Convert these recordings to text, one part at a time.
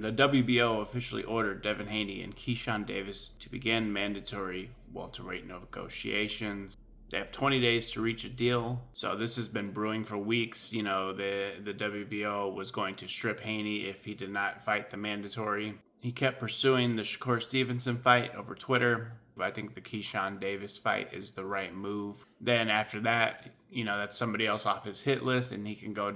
The WBO officially ordered Devin Haney and Keyshawn Davis to begin mandatory welterweight negotiations. They have 20 days to reach a deal. So this has been brewing for weeks. You know, the WBO was going to strip Haney if he did not fight the mandatory. He kept pursuing the Shakur Stevenson fight over Twitter. I think the Keyshawn Davis fight is the right move. Then after that, you know, that's somebody else off his hit list, and he can go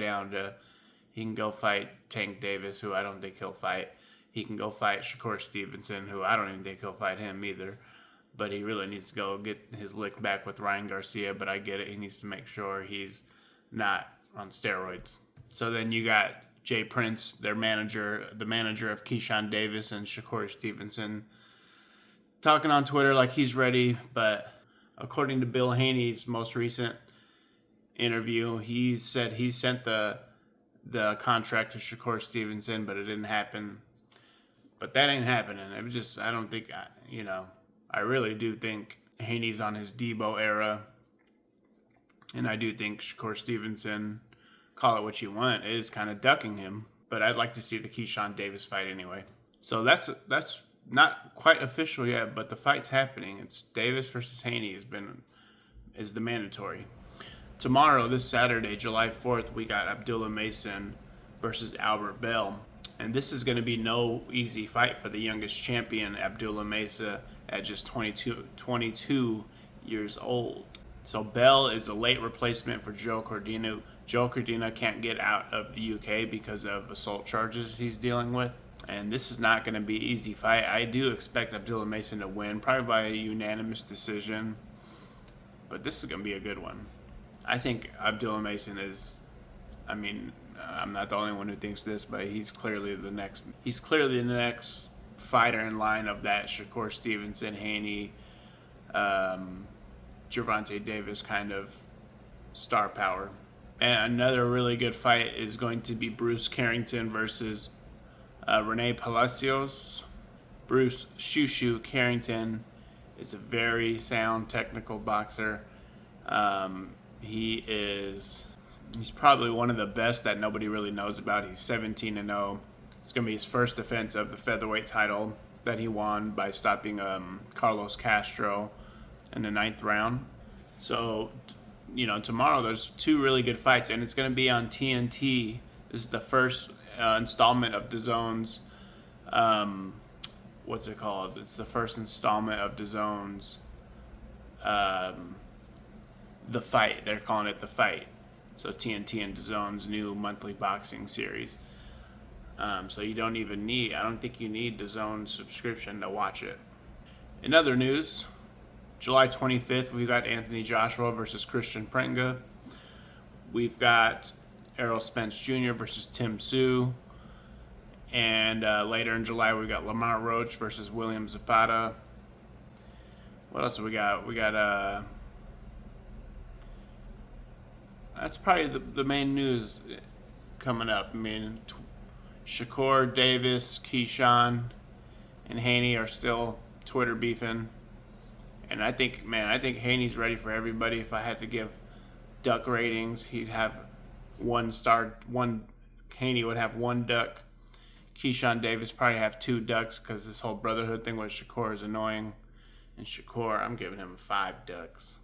fight Tank Davis, who I don't think he'll fight. He can go fight Shakur Stevenson, who I don't even think he'll fight him either. But he really needs to go get his lick back with Ryan Garcia. But I get it. He needs to make sure he's not on steroids. So then you got Jay Prince, their manager, the manager of Keyshawn Davis and Shakur Stevenson, talking on Twitter like he's ready. But according to Bill Haney's most recent interview, he said he sent the contract to Shakur Stevenson, but it didn't happen. But that ain't happening. It was just, I don't think, I really do think Haney's on his Debo era. And I do think Shakur Stevenson, call it what you want, is kind of ducking him. But I'd like to see the Keyshawn Davis fight anyway. So that's not quite official yet, but the fight's happening. It's Davis versus Haney is the mandatory. Tomorrow, this Saturday, July 4th, we got Abdullah Mason versus Albert Bell. And this is going to be no easy fight for the youngest champion, Abdullah Mason, at just 22 years old. So Bell is a late replacement for Joe Cordina. Joe Cordina can't get out of the UK because of assault charges he's dealing with. And this is not going to be an easy fight. I do expect Abdullah Mason to win, probably by a unanimous decision. But this is going to be a good one. I think Abdullah Mason is, I'm not the only one who thinks this, but he's clearly the next fighter in line of that Shakur Stevenson, Haney, Gervonta Davis kind of star power. And another really good fight is going to be Bruce Carrington versus Rene Palacios. Bruce Shu Shu Carrington is a very sound technical boxer. He's probably one of the best that nobody really knows about. He's 17-0. It's going to be his first defense of the featherweight title that he won by stopping Carlos Castro in the 9th round. So, tomorrow there's two really good fights, and it's going to be on TNT. This is the first installment of DAZN's, what's it called? It's the first installment of DAZN's, The Fight. They're calling it The Fight. So TNT and DAZN's new monthly boxing series. So I don't think you need DAZN's subscription to watch it. In other news, July 25th, we've got Anthony Joshua versus Christian Prenga. We've got Errol Spence Jr. versus Tim Tszyu. And later in July, we've got Lamar Roach versus William Zapata. What else have we got? That's probably the main news coming up. Shakur, Davis, Keyshawn, and Haney are still Twitter beefing. And I think Haney's ready for everybody. If I had to give duck ratings, he'd have Haney would have 1 duck. Keyshawn Davis probably have 2 ducks because this whole brotherhood thing with Shakur is annoying. And Shakur, I'm giving him 5 ducks.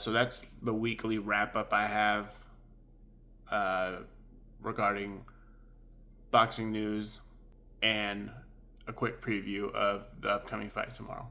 So that's the weekly wrap-up I have regarding boxing news and a quick preview of the upcoming fight tomorrow.